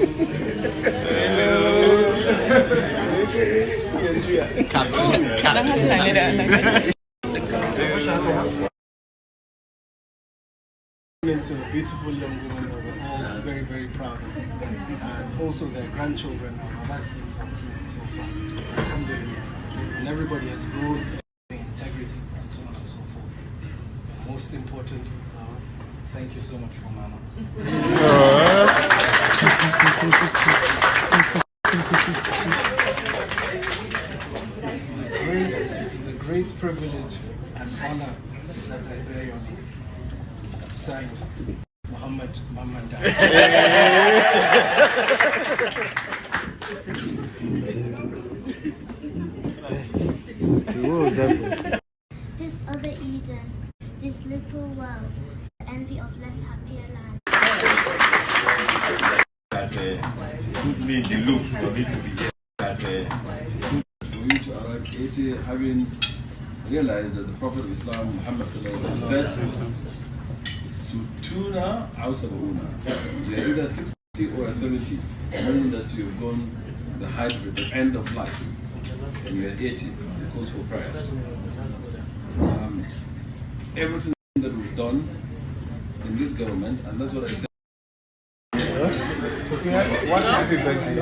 Into a beautiful young woman that we're all very, very proud of. And also their grandchildren, I've seen 14 so far. Alhamdulillah. And everybody has grown in integrity and so on and so forth. Most important, thank you so much for Mama. It is a great privilege and honor that I bear your name. Signed, Mamman Daura. This other Eden, this little world, the envy of less happier land. Put me in the loop for me to be as a for you to arrive 80 having realized that the Prophet of Islam, Muhammad said, Sutuna Ausabuna. You are either 60 or 70, meaning that you have gone the height of the end of life, and you are 80. It calls for prayers. Everything that we've done in this government, and that's what I said. What happy birthday?